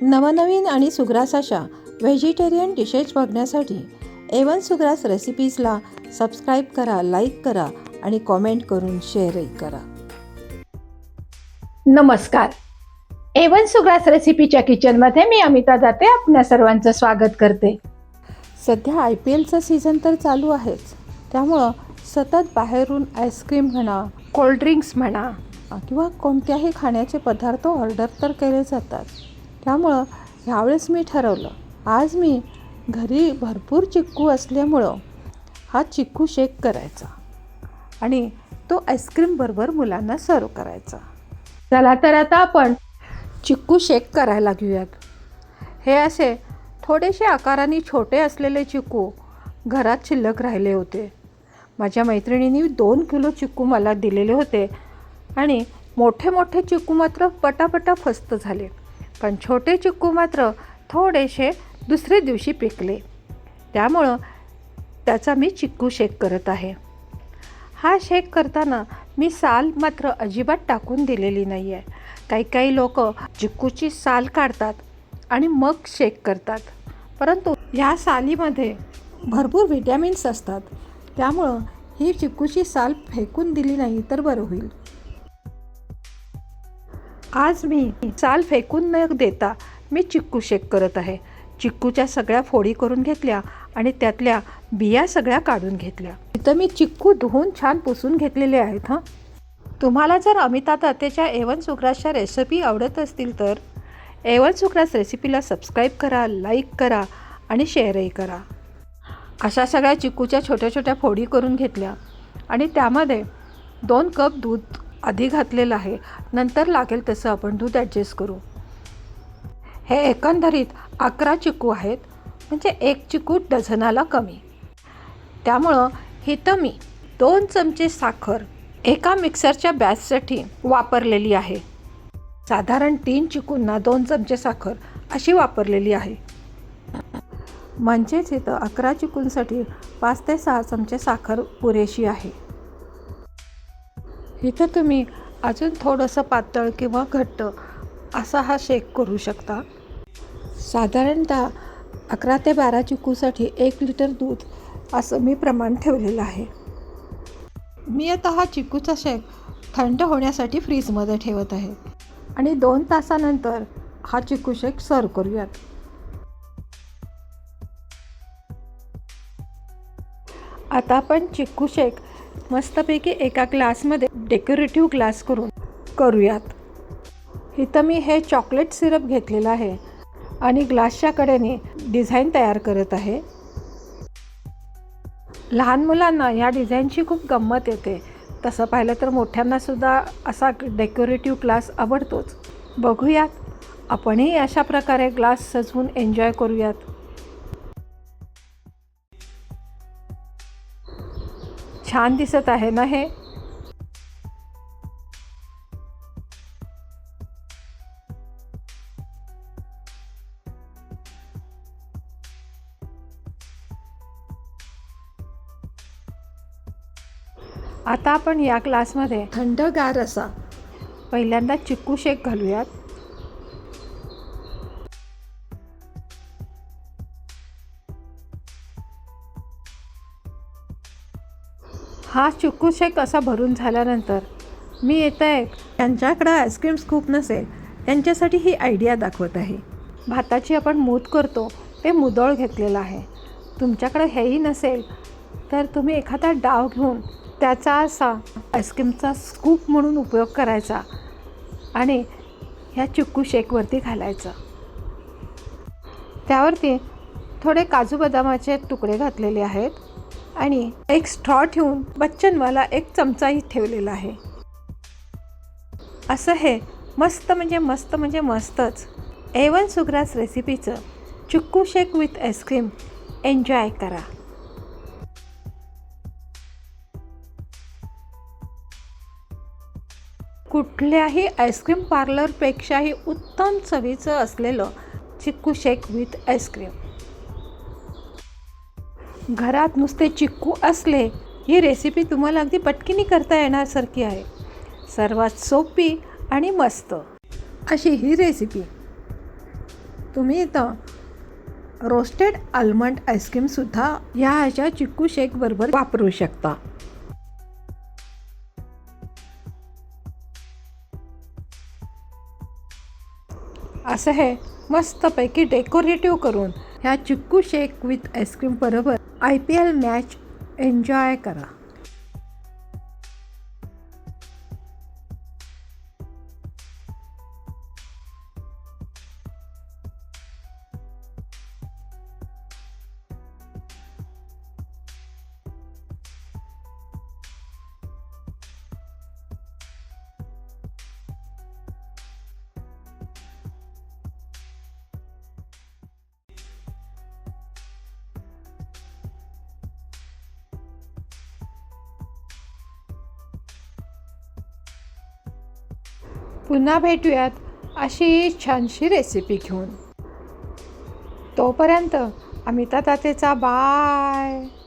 नवनवीन आणि सुग्रास अशा व्हेजिटेरियन डिशेस बघण्यासाठी A1 सुग्रास रेसिपीजला सबस्क्राईब करा, लाईक करा आणि कॉमेंट करून शेअरही करा. नमस्कार. A1 सुग्रास रेसिपीच्या किचनमध्ये मी अमिता दाते आपल्या सर्वांचं स्वागत करते. सध्या IPLचा सीझन तर चालू आहेच, त्यामुळं सतत बाहेरून आईस्क्रीम म्हणा, कोल्ड्रिंक्स म्हणा किंवा कोणत्याही खाण्याचे पदार्थ ऑर्डर तर केले जातात. त्यामुळं ह्यावेळेस मी ठरवलं, आज मी घरी भरपूर चिक्कू असल्यामुळं हा चिक्कू शेक करायचा आणि तो आईस्क्रीमबरोबर मुलांना सर्व करायचा. चला तर आता आपण चिक्कू शेक करायला घेऊयात. हे असे थोडेसे आकाराने छोटे असलेले चिक्कू घरात शिल्लक राहिले होते. माझ्या मैत्रिणींनी 2 किलो चिक्कू मला दिलेले होते आणि मोठे मोठे चिक्कू मात्र पटापटा फस्त झाले, पण छोटे चिक्कू मात्र थोडेसे दुसरे दिवशी पिकले. त्यामुळं त्याचा मी चिक्कू शेक करत आहे. हा शेक करताना मी साल मात्र अजिबात टाकून दिलेली नाही आहे. काही लोक चिक्कूची साल काढतात आणि मग शेक करतात, परंतु ह्या सालीमध्ये भरपूर व्हिटॅमिन्स असतात. त्यामुळं ही चिक्कूची साल फेकून दिली नाही तर बरं होईल. आज मी साल फेकून न देता मी चिक्कू शेक करत आहे. चिक्कूच्या सगळ्या फोडी करून घेतल्या आणि त्यातल्या बिया सगळ्या काढून घेतल्या. इथं मी चिक्कू धुवून छान पुसून घेतलेले आहेत. तुम्हाला जर अमिता दातेच्या A1 सुग्रासच्या रेसिपी आवडत असतील तर A1 सुग्रास रेसिपीला सबस्क्राईब करा, लाईक करा आणि शेअरही करा. अशा सगळ्या चिक्कूच्या छोट्या छोट्या फोडी करून घेतल्या आणि त्यामध्ये 2 कप दूध आधी घातलेलं आहे. नंतर लागेल तसं आपण दूध ॲडजस्ट करू. हे एकंदरीत 11 चिक्कू आहेत, म्हणजे 1 चिक्कू डझनाला कमी. त्यामुळं इथं मी 2 चमचे साखर एका मिक्सरच्या बॅचसाठी वापरलेली आहे. साधारण 3 चिक्कूंना 2 चमचे साखर अशी वापरलेली आहे. म्हणजेच इथं 11 चिक्कूंसाठी 5 ते 6 चमचे साखर पुरेशी आहे. इथं तुम्ही अजून थोडंसं पातळ किंवा घट्ट असा हा शेक करू शकता. साधारणतः 11 ते 12 चिक्कूसाठी 1 लिटर दूध असं मी प्रमाण ठेवलेलं आहे. मी आता हा चिक्कूचा शेक थंड होण्यासाठी फ्रीजमध्ये ठेवत आहे आणि 2 तासानंतर हा चिक्कू शेक सर्व करूयात. आता आपण चिक्कू शेक मस्तपैकी एका ग्लासमध्ये डेकोरेटिव्ह ग्लास करून करूयात. इथं मी हे चॉकलेट सिरप घेतलेलं आहे आणि ग्लासच्या कडेने डिझाईन तयार करत आहे. लहान मुलांना या डिझाईनची खूप गंमत येते. तसं पाहिलं तर मोठ्यांनासुद्धा असा डेकोरेटिव्ह ग्लास आवडतोच. बघूयात, आपणही अशा प्रकारे ग्लास सजवून एन्जॉय करूयात. छान दिसत आहे ना हे. आता आपण या ग्लासमध्ये थंडगार असा पहिल्यांदा चिक्कू शेक घालूयात. हा चिक्कू शेक असा भरून झाल्यानंतर मी त्यांच्याकडं आईस्क्रीम स्कूप नसेल त्यांच्यासाठी ही आयडिया दाखवत आहे. भाताची आपण मूद करतो ते मुदळ घेतलेलं आहे. तुमच्याकडं हेही नसेल तर तुम्ही एखादा डाव घेऊन त्याचा असा आईस्क्रीमचा स्कूप म्हणून उपयोग करायचा आणि ह्या चिक्कू शेकवरती घालायचा. त्यावरती थोडे काजू बदामाचे तुकडे घातलेले आहेत आणि एक स्ट्रॉ ठेवून बच्चनवाला 1 चमचाही ठेवलेला आहे. असं हे मस्त म्हणजे मस्तच A1 सुग्रास रेसिपीचं चिक्कू शेक विथ आईस्क्रीम एन्जॉय करा. कुठल्याही आईस्क्रीम पार्लरपेक्षाही उत्तम चवीचं असलेलं चिक्कू शेक विथ आईस्क्रीम. घरात नुसते चिक्कू असले ही रेसिपी तुम्हाला अगदी पटकन करता येण्यासारखी आहे. सर्वात सोपी आणि मस्त अशी ही रेसिपी. तुम्ही इथं रोस्टेड आल्मंड आईस्क्रीमसुद्धा ह्याच्या चिक्कू शेकबरोबर वापरू शकता. असं हे मस्तपैकी डेकोरेटिव्ह करून ह्या चिक्कू शेक विथ आईस्क्रीम बरोबर IPL मॅच एन्जॉय करा. पुन्हा भेटूयात अशी छानशी रेसिपी घेऊन. तोपर्यंत अमिता तातेचा बाय.